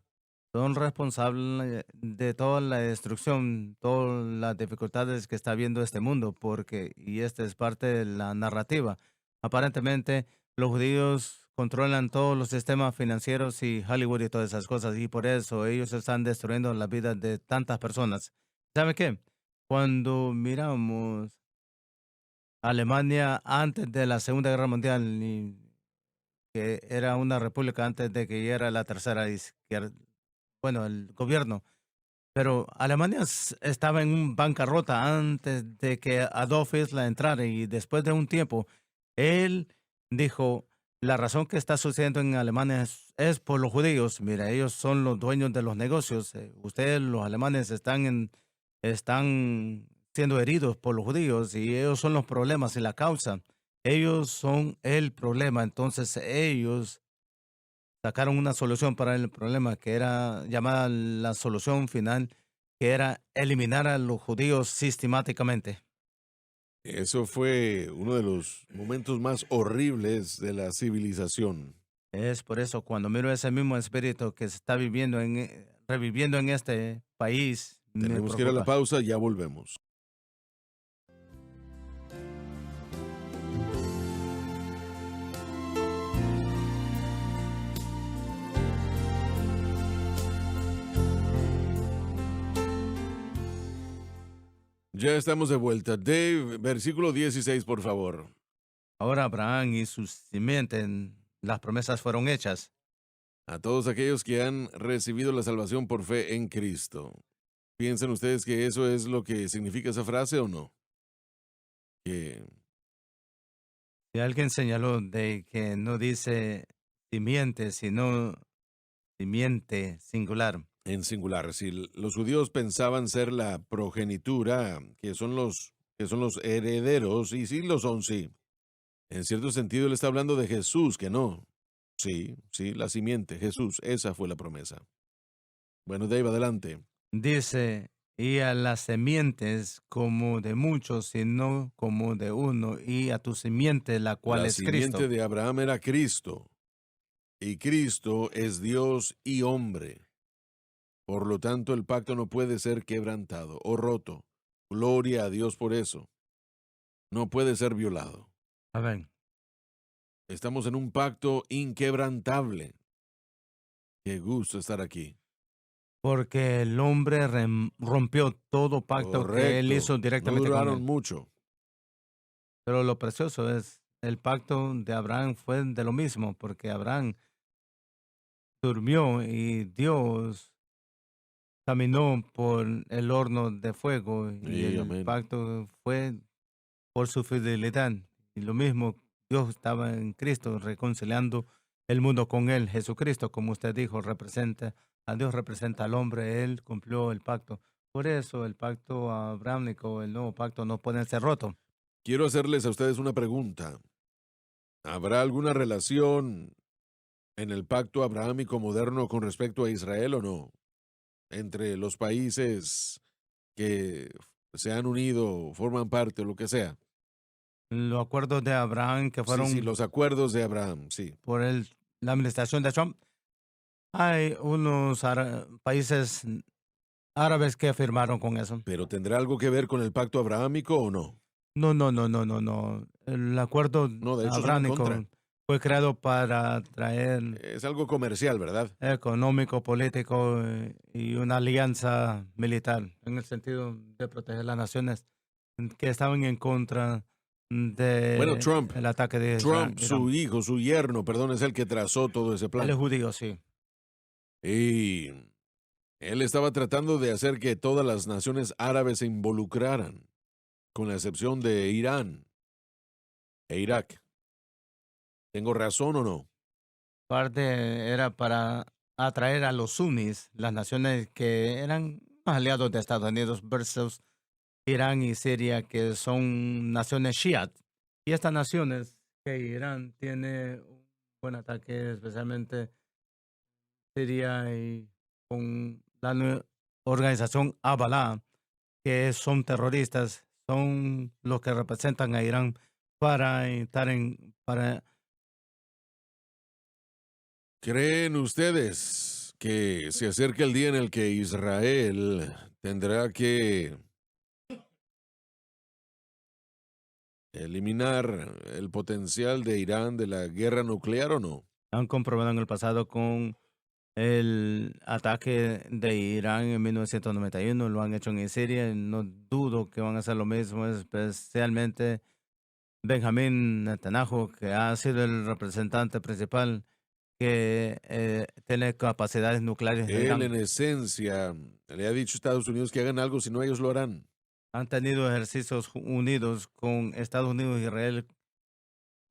Son responsables de toda la destrucción, todas las dificultades que está viendo este mundo, porque, y esta es parte de la narrativa, aparentemente los judíos controlan todos los sistemas financieros y Hollywood y todas esas cosas, y por eso ellos están destruyendo la vida de tantas personas. ¿Sabe qué? Cuando miramos Alemania antes de la Segunda Guerra Mundial, y que era una república antes de que llegara la tercera izquierda, bueno, el gobierno. Pero Alemania estaba en un bancarrota antes de que Adolf Hitler entrara, y después de un tiempo, él dijo, la razón que está sucediendo en Alemania es por los judíos. Mira, ellos son los dueños de los negocios. Ustedes, los alemanes, están siendo heridos por los judíos y ellos son los problemas y la causa. Ellos son el problema. Entonces ellos sacaron una solución para el problema que era llamada la solución final, que era eliminar a los judíos sistemáticamente. Eso fue uno de los momentos más horribles de la civilización. Es por eso cuando miro ese mismo espíritu que se está reviviendo en este país, me Tenemos que ir a la preocupa. pausa, ya volvemos. Ya estamos de vuelta. Dave, versículo 16, por favor. Ahora Abraham y sus simientes, las promesas fueron hechas. A todos aquellos que han recibido la salvación por fe en Cristo. ¿Piensan ustedes que eso es lo que significa esa frase o no? que Y alguien señaló de que no dice simiente, sino simiente singular. en singular, si los judíos pensaban ser la progenitura, que son los herederos, y sí lo son, sí. En cierto sentido, él está hablando de Jesús, que no. Sí, sí, la simiente, Jesús, esa fue la promesa. Bueno, Dave, adelante. Dice, y a las semientes como de muchos, sino como de uno, y a tu simiente, la cual La es simiente Cristo. de Abraham era Cristo, y Cristo es Dios y hombre. Por lo tanto, el pacto no puede ser quebrantado o roto. Gloria a Dios por eso. No puede ser violado. Amén. Estamos en un pacto inquebrantable. Qué gusto estar aquí. Porque el hombre rompió todo pacto que él Correcto. hizo No directamente con duraron él. mucho. Pero lo precioso es, el pacto de Abraham fue de lo mismo, porque Abraham durmió y Dios caminó por el horno de fuego y Sí, el amén. pacto fue por su fidelidad. Y lo mismo, Dios estaba en Cristo reconciliando el mundo con él. Jesucristo, como usted dijo, representa a Dios, representa al hombre, él cumplió el pacto. Por eso el pacto abrahámico, el nuevo pacto, no puede ser roto. Quiero hacerles a ustedes una pregunta. ¿Habrá alguna relación en el pacto abrahámico moderno con respecto a Israel o no? Entre los países que se han unido, forman parte o lo que sea. Los acuerdos de Abraham que Sí, sí, fueron los acuerdos de Abraham, sí. por la administración de Trump, hay unos países árabes que firmaron con eso. ¿Pero tendrá algo que ver con el pacto abrahámico o no? No, no, no, no, no, no. El acuerdo No, de hecho son en contra. abránico fue creado para traer Es algo comercial, ¿verdad? económico, político y una alianza militar en el sentido de proteger las naciones que estaban en contra Bueno, de Trump, el ataque de Trump, Irán. su hijo, su yerno, perdón, es el que trazó todo ese Él es plan. judío, sí. Y él estaba tratando de hacer que todas las naciones árabes se involucraran, con la excepción de Irán e Irak. ¿Tengo razón o no? Parte era para atraer a los sunnis, las naciones que eran aliados de Estados Unidos versus Irán y Siria, que son naciones shiat. Y estas naciones que Irán tiene un buen ataque, especialmente Siria y con la organización Abalá, que son terroristas, son los que representan a Irán para estar para ¿Creen ustedes que se acerca el día en el que Israel tendrá que eliminar el potencial de Irán de la guerra nuclear o no? han comprobado en el pasado con el ataque de Irán en 1991, lo han hecho en Siria, no dudo que van a hacer lo mismo, especialmente Benjamín Netanyahu, que ha sido el representante principal que tiene capacidades nucleares de Él, Irán. en esencia, le ha dicho a Estados Unidos que hagan algo, si no ellos lo harán. Han tenido ejercicios unidos con Estados Unidos y Israel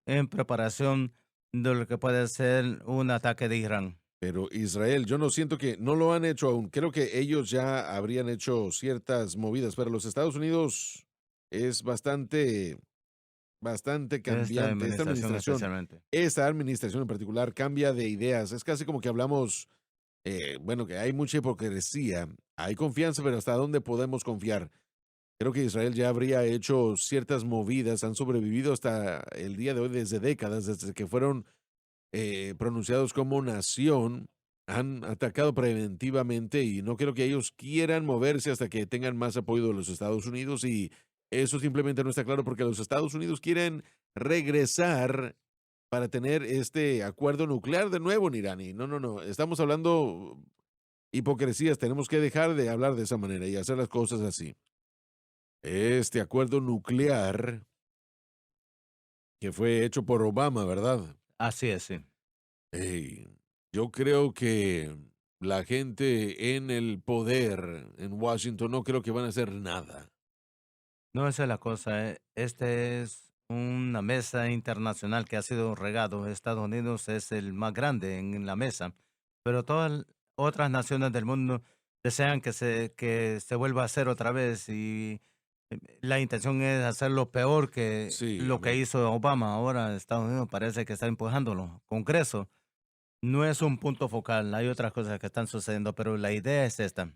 en preparación de lo que puede ser un ataque de Irán. Pero Israel, yo no siento que no lo han hecho aún. Creo que ellos ya habrían hecho ciertas movidas, pero los Estados Unidos es bastante Esta cambiante. administración especialmente. Esta administración en particular cambia de ideas. Es casi como que hablamos, bueno, que hay mucha hipocresía. Hay confianza, pero ¿hasta dónde podemos confiar? Creo que Israel ya habría hecho ciertas movidas, han sobrevivido hasta el día de hoy desde décadas, desde que fueron pronunciados como nación, han atacado preventivamente y no creo que ellos quieran moverse hasta que tengan más apoyo de los Estados Unidos y eso simplemente no está claro porque los Estados Unidos quieren regresar para tener este acuerdo nuclear de nuevo en Irán. Y no, no, no, estamos hablando hipocresías, tenemos que dejar de hablar de esa manera y hacer las cosas así. Este acuerdo nuclear que fue hecho por Obama, ¿verdad? Así es, sí. Ey, yo creo que la gente en el poder en Washington no creo que van a hacer nada. No, esa es la cosa. Este es una mesa internacional que ha sido regado. Estados Unidos es el más grande en la mesa, pero todas otras naciones del mundo desean que se vuelva a hacer otra vez y la intención es hacerlo peor que Sí, lo que amén. hizo Obama. Ahora Estados Unidos parece que está empujándolo. Congreso no es un punto focal, hay otras cosas que están sucediendo, pero la idea es esta.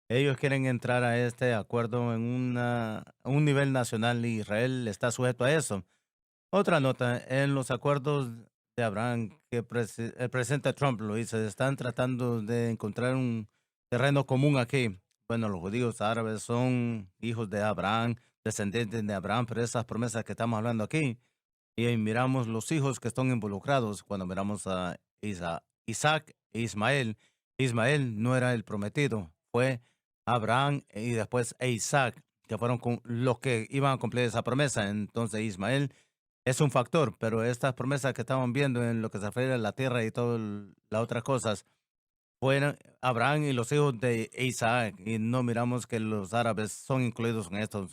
Ellos quieren entrar a este acuerdo en un nivel nacional y Israel está sujeto a eso. Otra nota, en los acuerdos de Abraham que el presidente Trump lo hizo, están tratando de encontrar un terreno común aquí. Bueno, los judíos árabes son hijos de Abraham, descendientes de Abraham, pero esas promesas que estamos hablando aquí, y ahí miramos los hijos que están involucrados cuando miramos a Isaac e Ismael. Ismael no era el prometido, fue Abraham y después Isaac, que fueron los que iban a cumplir esa promesa. Entonces Ismael es un factor, pero estas promesas que estamos viendo en lo que se refiere a la tierra y todas las otras cosas, fueron Abraham y los hijos de Isaac, y no miramos que los árabes son incluidos en esto.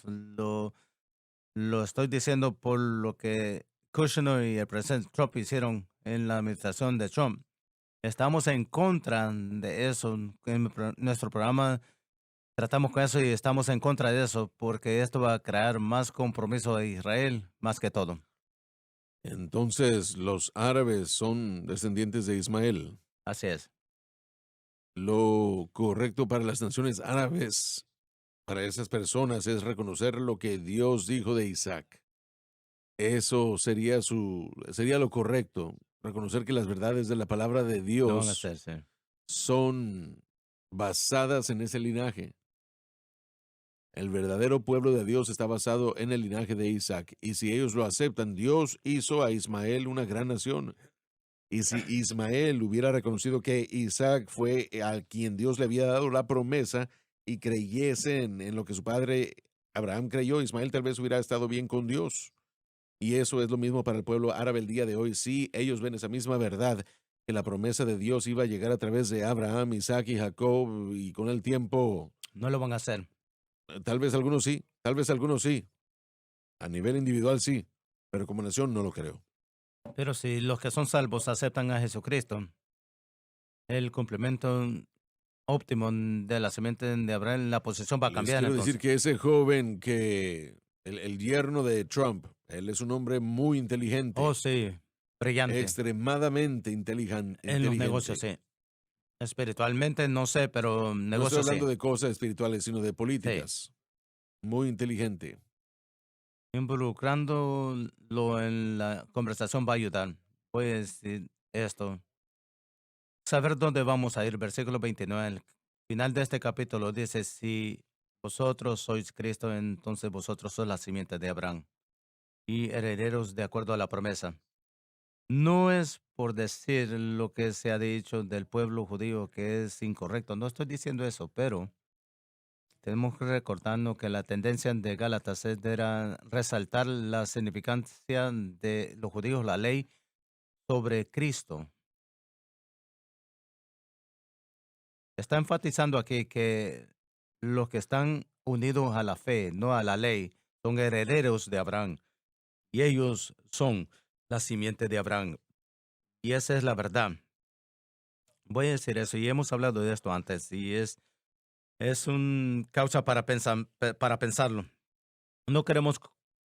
Lo estoy diciendo por lo que Kushner y el presidente Trump hicieron en la administración de Trump. Estamos en contra de eso. En nuestro programa tratamos con eso y estamos en contra de eso porque esto va a crear más compromiso de Israel más que todo. Entonces, los árabes son descendientes de Ismael. Así es. Lo correcto para las naciones árabes, para esas personas, es reconocer lo que Dios dijo de Isaac. Eso sería lo correcto, reconocer que las verdades de la palabra de Lo van a Dios hacer, sí. son basadas en ese linaje. El verdadero pueblo de Dios está basado en el linaje de Isaac, y si ellos lo aceptan, Dios hizo a Ismael una gran nación. Y si Ismael hubiera reconocido que Isaac fue a quien Dios le había dado la promesa y creyese en lo que su padre Abraham creyó, Ismael tal vez hubiera estado bien con Dios. Y eso es lo mismo para el pueblo árabe el día de hoy. Sí, ellos ven esa misma verdad, que la promesa de Dios iba a llegar a través de Abraham, Isaac y Jacob, y con el tiempo, No lo van a hacer. tal vez algunos sí, tal vez algunos sí. A nivel individual sí, pero como nación no lo creo. Pero si los que son salvos aceptan a Jesucristo, el complemento óptimo de la semente de Abraham, la posición va a Les cambiar quiero decir entonces. que ese joven el yerno de Trump, él es un hombre muy Oh, inteligente, sí, brillante. extremadamente En los negocios, inteligente. sí. Espiritualmente, no sé, pero No estoy negocios sí. hablando de cosas espirituales, sino de Sí. políticas. Muy inteligente. Involucrándolo en la conversación va a ayudar. Voy a decir esto. Saber dónde vamos a ir. Versículo 29. El final de este capítulo dice, si vosotros sois Cristo, entonces vosotros sois la simiente de Abraham y herederos de acuerdo a la promesa. No es por decir lo que se ha dicho del pueblo judío que es incorrecto. No estoy diciendo eso, pero tenemos que recordarnos que la tendencia de Gálatas era resaltar la significancia de los judíos, la ley sobre Cristo. Está enfatizando aquí que los que están unidos a la fe, no a la ley, son herederos de Abraham y ellos son la simiente de Abraham. Y esa es la verdad. Voy a decir eso y hemos hablado de esto antes y es un causa para para pensarlo. No queremos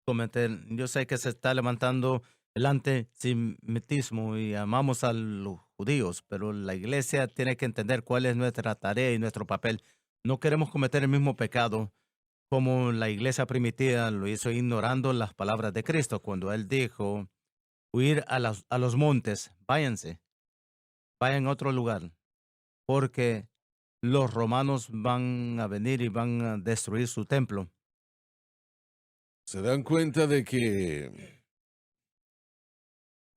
cometer, yo sé que se está levantando el antisemitismo y amamos a los judíos, pero la iglesia tiene que entender cuál es nuestra tarea y nuestro papel. No queremos cometer el mismo pecado como la iglesia primitiva lo hizo ignorando las palabras de Cristo cuando él dijo, huir a los montes, váyanse, vayan a otro lugar, porque los romanos van a venir y van a destruir su templo. Se dan cuenta de que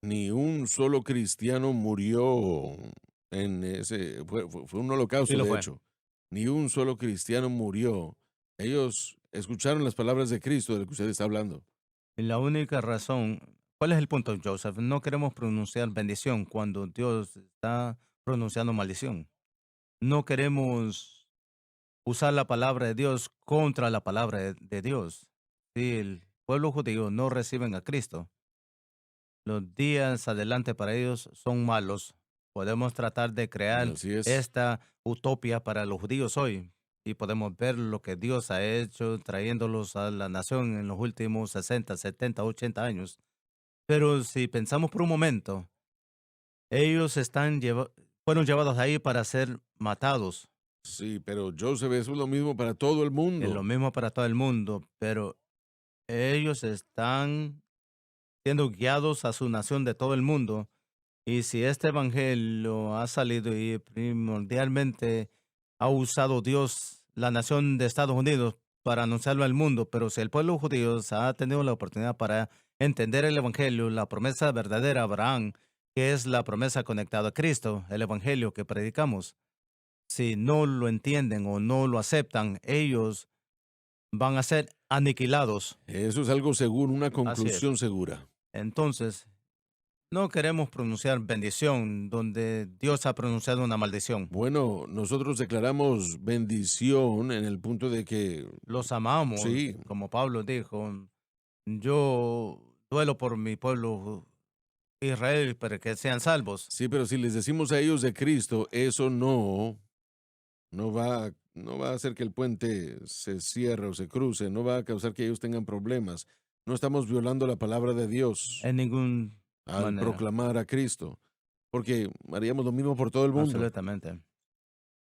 ni un solo cristiano murió en ese, fue un Sí holocausto, lo de fue. hecho. Ni un solo cristiano murió. Ellos escucharon las palabras de Cristo de lo que usted está hablando. Y la única razón, ¿cuál es el punto, Joseph? No queremos pronunciar bendición cuando Dios está pronunciando maldición. No queremos usar la palabra de Dios contra la palabra de Dios. Si el pueblo judío no reciben a Cristo, los días adelante para ellos son malos. Podemos tratar de crear Así es. esta utopía para los judíos hoy y podemos ver lo que Dios ha hecho trayéndolos a la nación en los últimos 60, 70, 80 años. Pero si pensamos por un momento, ellos fueron llevados ahí para ser matados. Sí, pero Joseph, eso es lo mismo para todo el Es lo mundo. mismo para todo el mundo, pero ellos están siendo guiados a su nación de todo el mundo. Y si este evangelio ha salido y primordialmente ha usado Dios, la nación de Estados Unidos, para anunciarlo al mundo, pero si el pueblo judío ha tenido la oportunidad para entender el evangelio, la promesa verdadera a Abraham, que es la promesa conectada a Cristo, el evangelio que predicamos, si no lo entienden o no lo aceptan, ellos van a ser aniquilados. Eso es algo seguro, una Así es. conclusión segura. Entonces, no queremos pronunciar bendición donde Dios ha pronunciado una maldición. Bueno, nosotros declaramos bendición en el punto de que, Los amamos, sí, como Pablo dijo, yo duelo por mi pueblo Israel para que sean salvos. sí, pero si les decimos a ellos de Cristo, eso no va a hacer que el puente se cierre o se cruce, no va a causar que ellos tengan problemas. No estamos violando la palabra de Dios En ninguna al manera, proclamar a Cristo, porque haríamos lo mismo por todo el mundo. absolutamente.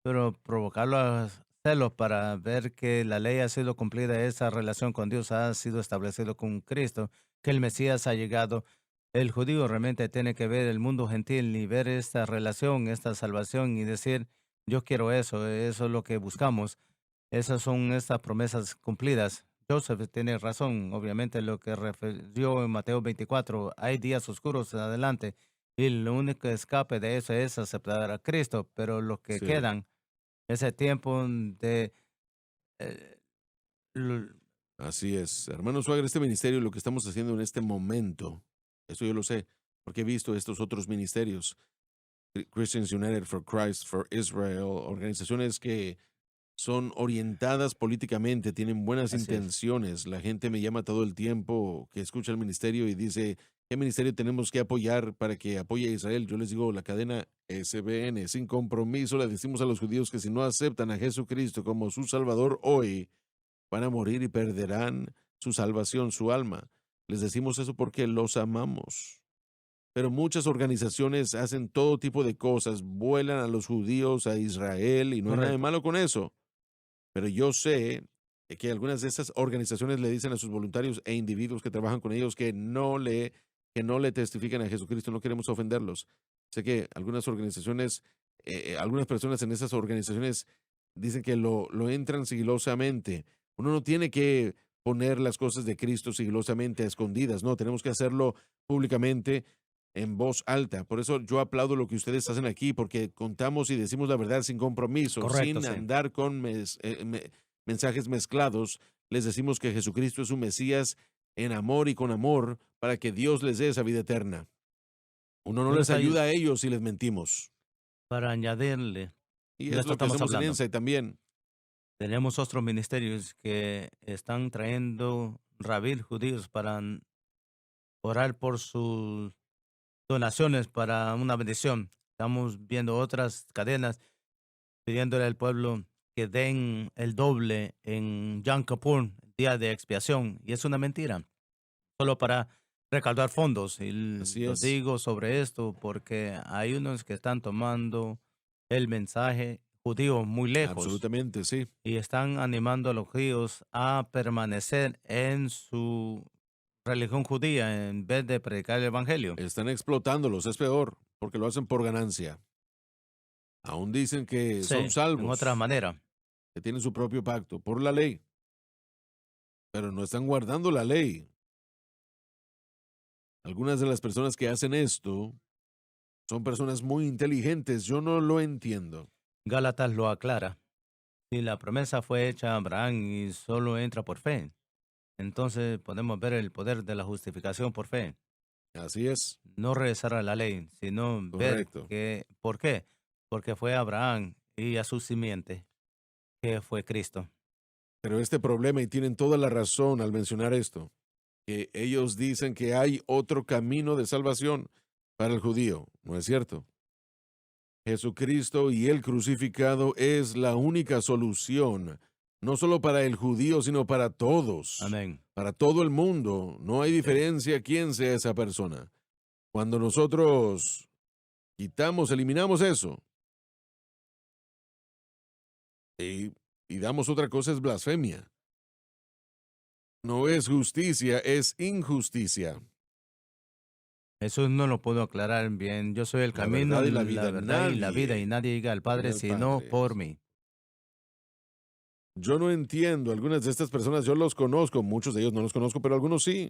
Pero provocarlo a celos para ver que la ley ha sido cumplida, esa relación con Dios ha sido establecido con Cristo, que el Mesías ha llegado. El judío realmente tiene que ver el mundo gentil y ver esta relación, esta salvación y decir, yo quiero eso es lo que buscamos. Esas son estas promesas cumplidas. Joseph tiene razón, obviamente, lo que refirió en Mateo 24. Hay días oscuros adelante y el único escape de eso es aceptar a Cristo, pero los que Sí, quedan, ese tiempo de... eh, l- así es. Hermano Suárez, este ministerio, lo que estamos haciendo en este momento, eso yo lo sé, porque he visto estos otros ministerios, Christians United for Christ, for Israel, organizaciones que son orientadas políticamente, tienen buenas así es. intenciones. La gente me llama todo el tiempo que escucha el ministerio y dice, ¿qué ministerio tenemos que apoyar para que apoye a Israel? Yo les digo, la cadena SBN, sin compromiso, le decimos a los judíos que si no aceptan a Jesucristo como su Salvador hoy, van a morir y perderán su salvación, su alma. Les decimos eso porque los amamos. Pero muchas organizaciones hacen todo tipo de cosas, vuelan a los judíos a Israel y no hay nada de Correcto. malo con eso. Pero yo sé que algunas de esas organizaciones le dicen a sus voluntarios e individuos que trabajan con ellos que no le testifican a Jesucristo, no queremos ofenderlos. Sé que algunas organizaciones, algunas personas en esas organizaciones dicen que lo entran sigilosamente. Uno no tiene que poner las cosas de Cristo sigilosamente a escondidas, no, tenemos que hacerlo públicamente en voz alta. Por eso yo aplaudo lo que ustedes hacen aquí, porque contamos y decimos la verdad sin compromiso, Correcto, sin sí. andar con mensajes mezclados. Les decimos que Jesucristo es un Mesías en amor y con amor para que Dios les dé esa vida eterna. Uno no Solo les está ayuda a ellos si les mentimos. para añadirle, Y de es esto lo que estamos hacemos en hablando. Insight también. Tenemos otros ministerios que están trayendo rabíes judíos para orar por sus donaciones para una bendición. Estamos viendo otras cadenas pidiéndole al pueblo que den el doble en Yom Kippur, día de expiación, y es una mentira, solo para recaudar fondos. Y Así lo es. digo sobre esto porque hay unos que están tomando el mensaje judío muy lejos Absolutamente, sí. y están animando a los judíos a permanecer en su religión judía en vez de predicar el evangelio. Están explotándolos, es peor, porque lo hacen por ganancia. Aún dicen que son Sí, en otra salvos, manera. que tienen su propio pacto por la ley, pero no están guardando la ley. Algunas de las personas que hacen esto son personas muy inteligentes. Yo no lo entiendo. Gálatas lo aclara. Si la promesa fue hecha a Abraham y solo entra por fe, entonces podemos ver el poder de la justificación por fe. Así es, No regresar a la ley, sino ver correcto. que, ¿por qué? Porque fue a Abraham y a su simiente que fue Cristo. Pero este problema, y tienen toda la razón al mencionar esto, que ellos dicen que hay otro camino de salvación para el judío. ¿No es cierto? Jesucristo y el crucificado es la única solución, no solo para el judío, sino para todos, Amén. para todo el mundo. No hay diferencia quién sea esa persona. Cuando nosotros eliminamos eso y damos otra cosa, es blasfemia. No es justicia, es injusticia. Jesús no lo pudo aclarar bien. Yo soy el La camino, verdad y la la vida. verdad y la vida, Nadie y nadie llega al Padre llega al sino Padre. por mí. Yo no entiendo, algunas de estas personas yo los conozco, muchos de ellos no los conozco, pero algunos sí.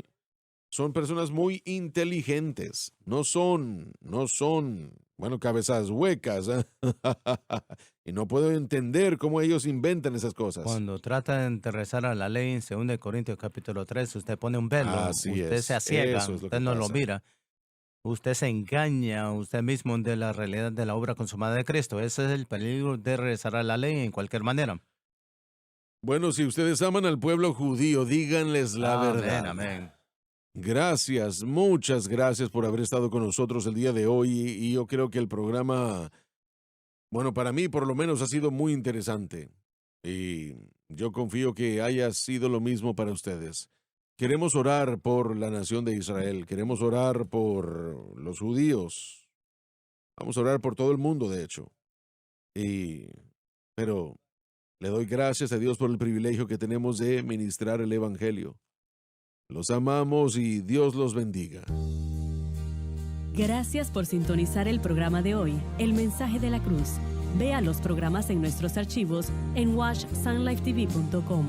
Son personas muy inteligentes, no son, bueno, cabezas huecas. Y no puedo entender cómo ellos inventan esas cosas. Cuando tratan de rezar a la ley en 2 Corintios capítulo 3, usted pone un velo, Así usted es, se asiega, eso es lo usted que no lo pasa. mira, usted se engaña a usted mismo de la realidad de la obra consumada de Cristo. Ese es el peligro de rezar a la ley en cualquier manera. Bueno, si ustedes aman al pueblo judío, díganles la verdad. Amén. Gracias, muchas gracias por haber estado con nosotros el día de hoy y yo creo que el programa, bueno, para mí por lo menos ha sido muy interesante y yo confío que haya sido lo mismo para ustedes. Queremos orar por la nación de Israel, queremos orar por los judíos, vamos a orar por todo el mundo, de hecho. Pero le doy gracias a Dios por el privilegio que tenemos de ministrar el Evangelio. Los amamos y Dios los bendiga. Gracias por sintonizar el programa de hoy, El Mensaje de la Cruz. Vea los programas en nuestros archivos en watchsunlifetv.com.